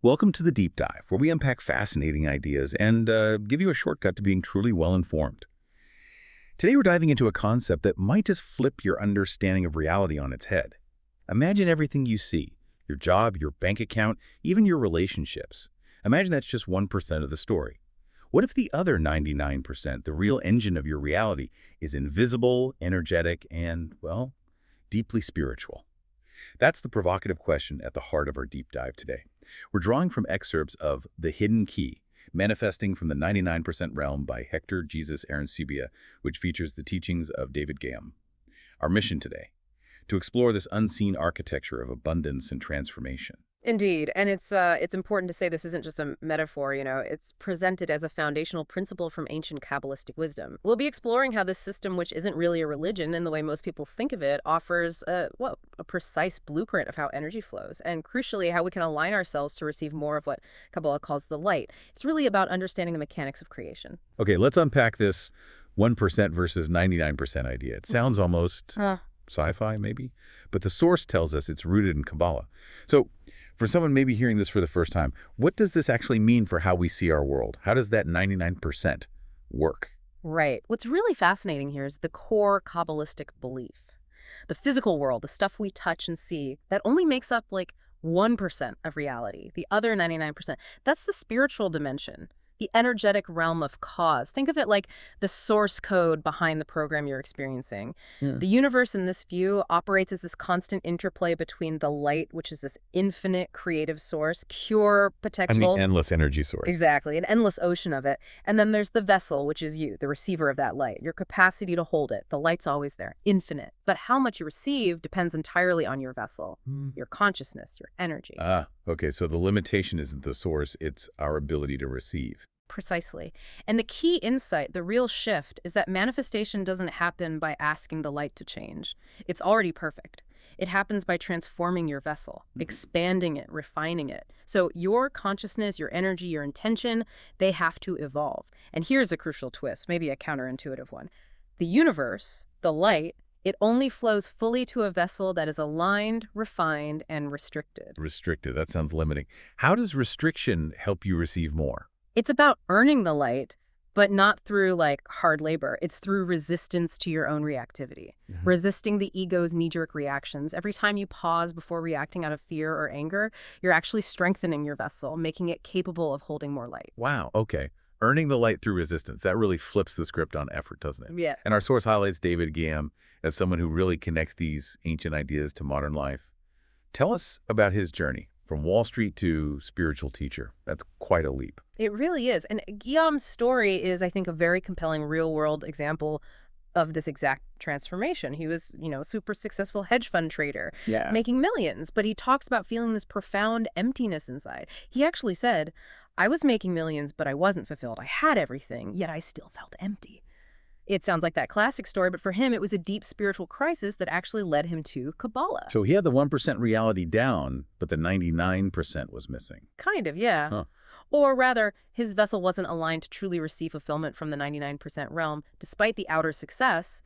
Welcome to the Deep Dive, where we unpack fascinating ideas and give you a shortcut to being truly well-informed. Today we're diving into a concept that might just flip your understanding of reality on its head. Imagine everything you see, your job, your bank account, even your relationships. Imagine that's just 1% of the story. What if the other 99%, the real engine of your reality, is invisible, energetic, and, well, deeply spiritual? That's the provocative question at the heart of our deep dive today. We're drawing from excerpts of The Hidden Key, Manifesting from the 99% Realm by Hector Jesus Arancibia, which features the teachings of David Ghiyam. Our mission today, to explore this unseen architecture of abundance and transformation. Indeed, and it's important to say this isn't just a metaphor, it's presented as a foundational principle from ancient Kabbalistic wisdom. We'll be exploring how this system, which isn't really a religion in the way most people think of it, offers a precise blueprint of how energy flows, and crucially, how we can align ourselves to receive more of what Kabbalah calls the light. It's really about understanding the mechanics of creation. Okay, let's unpack this 1% versus 99% idea. It sounds almost sci-fi, maybe, but the source tells us it's rooted in Kabbalah. So, for someone maybe hearing this for the first time, what does this actually mean for how we see our world? How does that 99% work? Right. What's really fascinating here is the core Kabbalistic belief. The physical world, the stuff we touch and see, that only makes up like 1% of reality. The other 99%, that's the spiritual dimension, the energetic realm of cause. Think of it like the source code behind the program you're experiencing. Yeah. The universe in this view operates as this constant interplay between the light, which is this infinite creative source, pure potential. Endless energy source. Exactly, an endless ocean of it. And then there's the vessel, which is you, the receiver of that light, your capacity to hold it. The light's always there, infinite. But how much you receive depends entirely on your vessel, your consciousness, your energy. Okay, so the limitation isn't the source, it's our ability to receive. Precisely. And the key insight, the real shift, is that manifestation doesn't happen by asking the light to change. It's already perfect. It happens by transforming your vessel, expanding it, refining it. So your consciousness, your energy, your intention, they have to evolve. And here's a crucial twist, maybe a counterintuitive one. The universe, the light, it only flows fully to a vessel that is aligned, refined, and restricted. Restricted, that sounds limiting. How does restriction help you receive more? It's about earning the light, but not through like hard labor. It's through resistance to your own reactivity, resisting the ego's knee-jerk reactions. Every time you pause before reacting out of fear or anger, you're actually strengthening your vessel, making it capable of holding more light. Wow, okay. Earning the light through resistance, that really flips the script on effort, doesn't it? Yeah. And our source highlights David Ghiyam as someone who really connects these ancient ideas to modern life. Tell us about his journey. From Wall Street to spiritual teacher. That's quite a leap. It really is. And Ghiyam's story is, I think, a very compelling real-world example of this exact transformation. He was, a super successful hedge fund trader, making millions, but he talks about feeling this profound emptiness inside. He actually said, I was making millions, but I wasn't fulfilled. I had everything, yet I still felt empty. It sounds like that classic story, but for him, it was a deep spiritual crisis that actually led him to Kabbalah. So he had the 1% reality down, but the 99% was missing. Kind of, yeah. Huh. Or rather, his vessel wasn't aligned to truly receive fulfillment from the 99% realm, despite the outer success.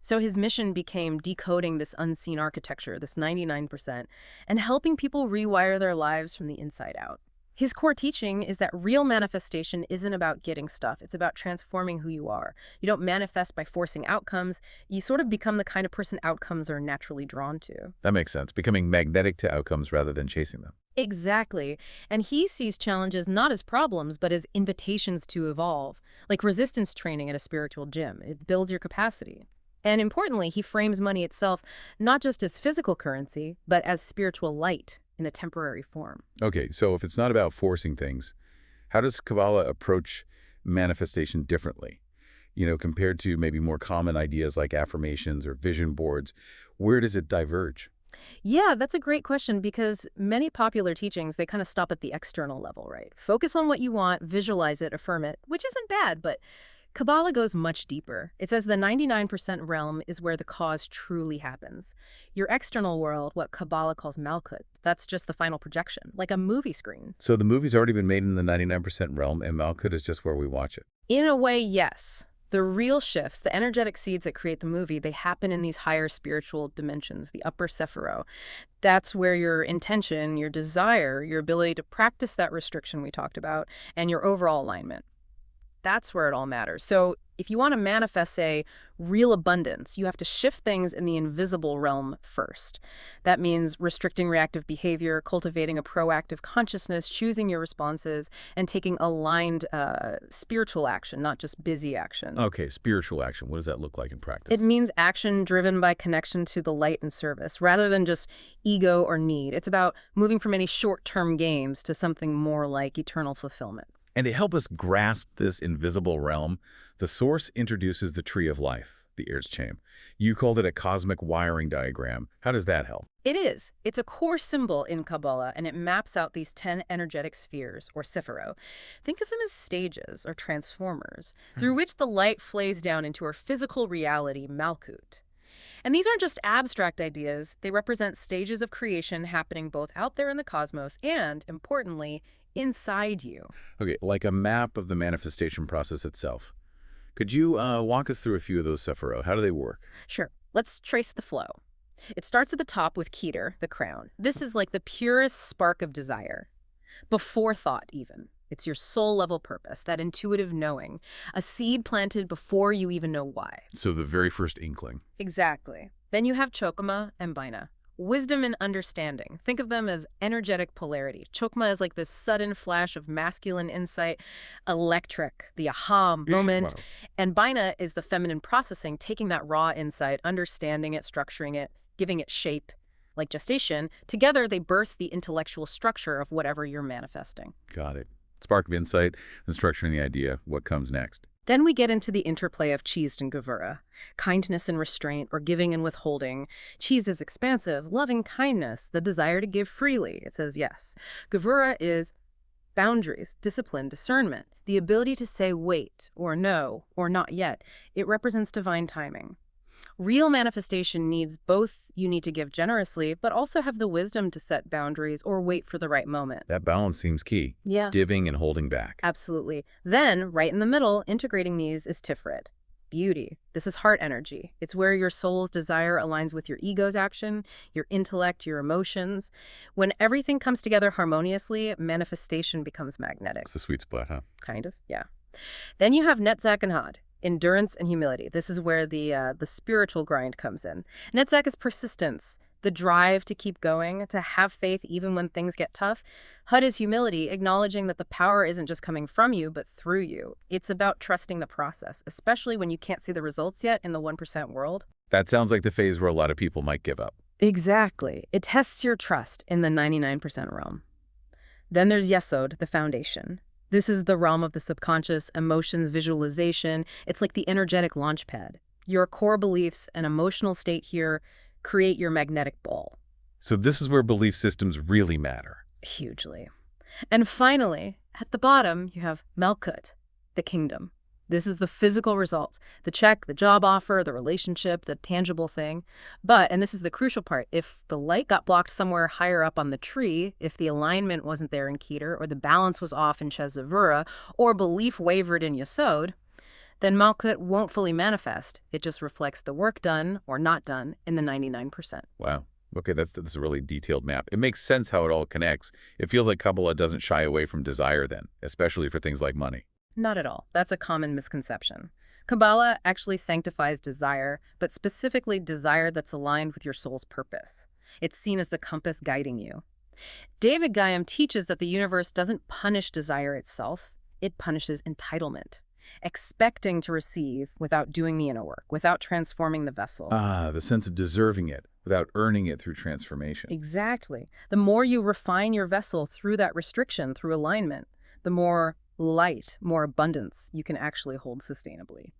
So his mission became decoding this unseen architecture, this 99%, and helping people rewire their lives from the inside out. His core teaching is that real manifestation isn't about getting stuff. It's about transforming who you are. You don't manifest by forcing outcomes. You sort of become the kind of person outcomes are naturally drawn to. That makes sense. Becoming magnetic to outcomes rather than chasing them. Exactly. And he sees challenges not as problems, but as invitations to evolve, like resistance training at a spiritual gym. It builds your capacity. And importantly, he frames money itself not just as physical currency, but as spiritual light in a temporary form. Okay, so if it's not about forcing things, how does Kabbalah approach manifestation differently? Compared to maybe more common ideas like affirmations or vision boards, where does it diverge? Yeah, that's a great question because many popular teachings, they kind of stop at the external level, right? Focus on what you want, visualize it, affirm it, which isn't bad, but Kabbalah goes much deeper. It says the 99% realm is where the cause truly happens. Your external world, what Kabbalah calls Malkhut, that's just the final projection, like a movie screen. So the movie's already been made in the 99% realm, and Malkhut is just where we watch it. In a way, yes. The real shifts, the energetic seeds that create the movie, they happen in these higher spiritual dimensions, the upper Sephiro. That's where your intention, your desire, your ability to practice that restriction we talked about, and your overall alignment. That's where it all matters. So if you want to manifest, say, real abundance, you have to shift things in the invisible realm first. That means restricting reactive behavior, cultivating a proactive consciousness, choosing your responses, and taking aligned spiritual action, not just busy action. Okay, spiritual action. What does that look like in practice? It means action driven by connection to the light and service, rather than just ego or need. It's about moving from any short-term gains to something more like eternal fulfillment. And to help us grasp this invisible realm, the Source introduces the tree of life, the Erzchaim. You called it a cosmic wiring diagram. How does that help? It is. It's a core symbol in Kabbalah, and it maps out these 10 energetic spheres, or sephiro. Think of them as stages, or transformers, through which the light flows down into our physical reality, Malkhut. And these aren't just abstract ideas. They represent stages of creation happening both out there in the cosmos and, importantly, inside you. Okay, like a map of the manifestation process itself. Could you walk us through a few of those sephiro? How do they work? Sure. Let's trace the flow. It starts at the top with Keter, the crown. This is like the purest spark of desire. Before thought, even. It's your soul-level purpose, that intuitive knowing. A seed planted before you even know why. So the very first inkling. Exactly. Then you have Chokma and Bina. Wisdom and understanding. Think of them as energetic polarity. Chokma is like this sudden flash of masculine insight, electric, the aha moment. Wow. And Bina is the feminine processing, taking that raw insight, understanding it, structuring it, giving it shape, like gestation. Together, they birth the intellectual structure of whatever you're manifesting. Got it. Spark of insight and structuring the idea. What comes next? Then we get into the interplay of Cheese and Gevura, kindness and restraint, or giving and withholding. Cheese is expansive, loving kindness, the desire to give freely. It says yes. Gevura is boundaries, discipline, discernment, the ability to say wait, or no, or not yet. It represents divine timing. Real manifestation needs both. You need to give generously, but also have the wisdom to set boundaries or wait for the right moment. That balance seems key. Yeah. Giving and holding back. Absolutely. Then, right in the middle, integrating these is Tiferet, beauty. This is heart energy. It's where your soul's desire aligns with your ego's action, your intellect, your emotions. When everything comes together harmoniously, manifestation becomes magnetic. It's the sweet spot, huh? Kind of, yeah. Then you have Netzach and Had. Endurance and humility. This is where the spiritual grind comes in. Netzach is persistence, the drive to keep going, to have faith even when things get tough. Hud is humility, acknowledging that the power isn't just coming from you, but through you. It's about trusting the process, especially when you can't see the results yet in the 1% world. That sounds like the phase where a lot of people might give up. Exactly. It tests your trust in the 99% realm. Then there's Yesod, the foundation. This is the realm of the subconscious, emotions, visualization. It's like the energetic launch pad. Your core beliefs and emotional state here create your magnetic ball. So this is where belief systems really matter. Hugely. And finally, at the bottom, you have Malkhut, the kingdom. This is the physical results, the check, the job offer, the relationship, the tangible thing. But, and this is the crucial part, if the light got blocked somewhere higher up on the tree, if the alignment wasn't there in Keter, or the balance was off in Chezavura, or belief wavered in Yesod, then Malkhut won't fully manifest. It just reflects the work done or not done in the 99%. Wow. Okay, that's a really detailed map. It makes sense how it all connects. It feels like Kabbalah doesn't shy away from desire then, especially for things like money. Not at all. That's a common misconception. Kabbalah actually sanctifies desire, but specifically desire that's aligned with your soul's purpose. It's seen as the compass guiding you. David Ghiyam teaches that the universe doesn't punish desire itself, it punishes entitlement, expecting to receive without doing the inner work, without transforming the vessel. Ah, the sense of deserving it without earning it through transformation. Exactly. The more you refine your vessel through that restriction, through alignment, the more light, more abundance you can actually hold sustainably.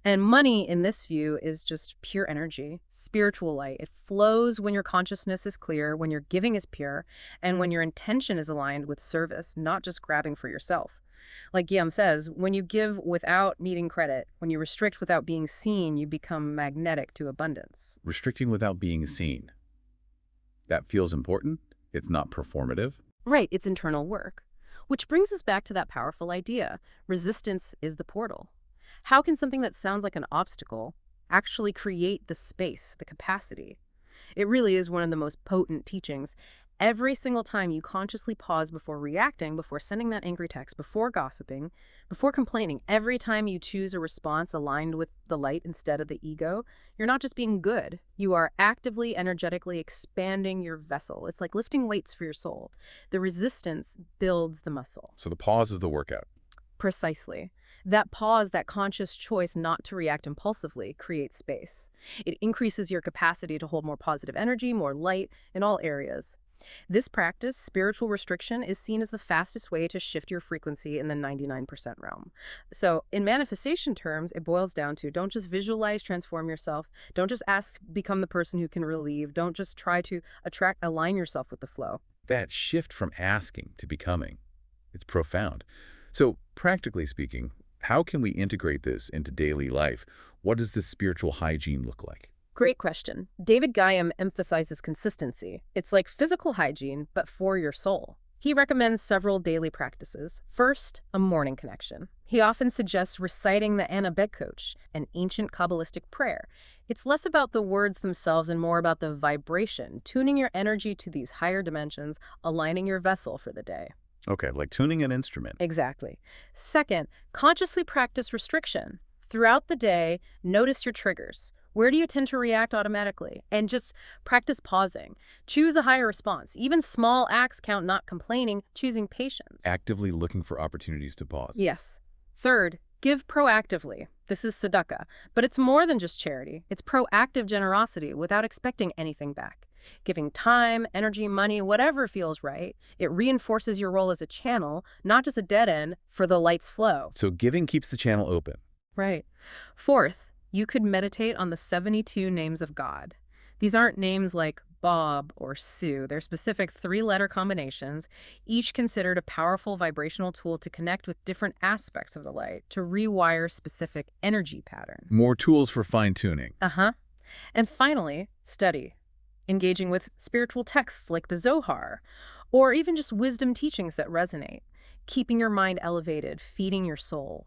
And money, in this view, is just pure energy, spiritual light. It flows when your consciousness is clear, when your giving is pure, and when your intention is aligned with service, not just grabbing for yourself. Like Ghiyam says, when you give without needing credit, when you restrict without being seen, you become magnetic to abundance. Restricting without being seen. That feels important. It's not performative. Right, it's internal work. Which brings us back to that powerful idea. Resistance is the portal. How can something that sounds like an obstacle actually create the space, the capacity? It really is one of the most potent teachings. Every single time you consciously pause before reacting, before sending that angry text, before gossiping, before complaining, every time you choose a response aligned with the light instead of the ego, you're not just being good. You are actively, energetically expanding your vessel. It's like lifting weights for your soul. The resistance builds the muscle. So the pause is the workout. Precisely. That pause, that conscious choice not to react impulsively, creates space. It increases your capacity to hold more positive energy, more light in all areas. This practice, spiritual restriction, is seen as the fastest way to shift your frequency in the 99% realm. So in manifestation terms, it boils down to don't just visualize, transform yourself. Don't just ask, become the person who can relieve. Don't just try to align yourself with the flow. That shift from asking to becoming, it's profound. So practically speaking, how can we integrate this into daily life? What does this spiritual hygiene look like? Great question. David Ghiyam emphasizes consistency. It's like physical hygiene, but for your soul. He recommends several daily practices. First, a morning connection. He often suggests reciting the Anabekkoch, an ancient Kabbalistic prayer. It's less about the words themselves and more about the vibration, tuning your energy to these higher dimensions, aligning your vessel for the day. Okay, like tuning an instrument. Exactly. Second, consciously practice restriction. Throughout the day, notice your triggers. Where do you tend to react automatically? And just practice pausing. Choose a higher response. Even small acts count, not complaining, choosing patience. Actively looking for opportunities to pause. Yes. Third, give proactively. This is tzedakah, but it's more than just charity. It's proactive generosity without expecting anything back. Giving time, energy, money, whatever feels right. It reinforces your role as a channel, not just a dead end, for the light's flow. So giving keeps the channel open. Right. Fourth, you could meditate on the 72 names of God. These aren't names like Bob or Sue. They're specific three-letter combinations, each considered a powerful vibrational tool to connect with different aspects of the light, to rewire specific energy patterns. More tools for fine-tuning. And finally, study. Engaging with spiritual texts like the Zohar, or even just wisdom teachings that resonate. Keeping your mind elevated, feeding your soul.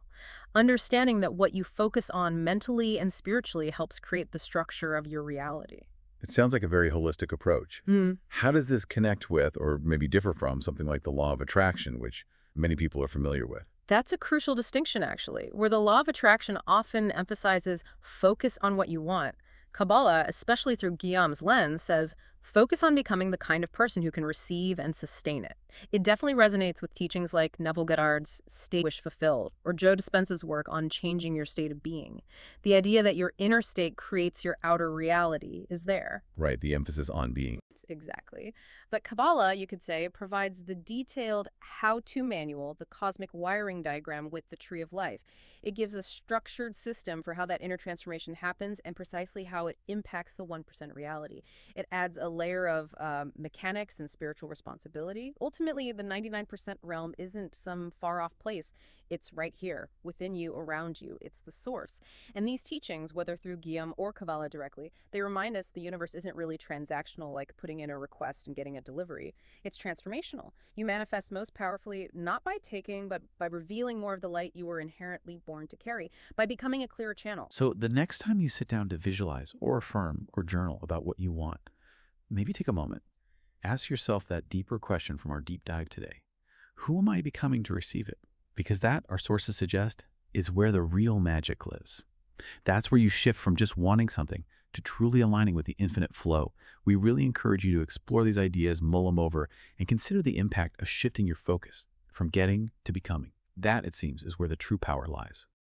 Understanding that what you focus on mentally and spiritually helps create the structure of your reality. It sounds like a very holistic approach. How does this connect with, or maybe differ from, something like the law of attraction, which many people are familiar with? That's a crucial distinction, actually, where the law of attraction often emphasizes focus on what you want. Kabbalah, especially through Ghiyam's lens, says focus on becoming the kind of person who can receive and sustain it. It definitely resonates with teachings like Neville Goddard's State Wish Fulfilled or Joe Dispenza's work on changing your state of being. The idea that your inner state creates your outer reality is there. Right, the emphasis on being. Exactly. But Kabbalah, you could say, provides the detailed how-to manual, the cosmic wiring diagram with the tree of life. It gives a structured system for how that inner transformation happens and precisely how it impacts the 1% reality. It adds a layer of mechanics and spiritual responsibility. Ultimately, the 99% realm isn't some far-off place. It's right here, within you, around you. It's the source. And these teachings, whether through Ghiyam or Kabbalah directly, they remind us the universe isn't really transactional, like putting in a request and getting a delivery. It's transformational. You manifest most powerfully not by taking, but by revealing more of the light you were inherently born to carry, by becoming a clearer channel. So the next time you sit down to visualize or affirm or journal about what you want, maybe take a moment. Ask yourself that deeper question from our deep dive today. Who am I becoming to receive it? Because that, our sources suggest, is where the real magic lives. That's where you shift from just wanting something to truly aligning with the infinite flow. We really encourage you to explore these ideas, mull them over, and consider the impact of shifting your focus from getting to becoming. That, it seems, is where the true power lies.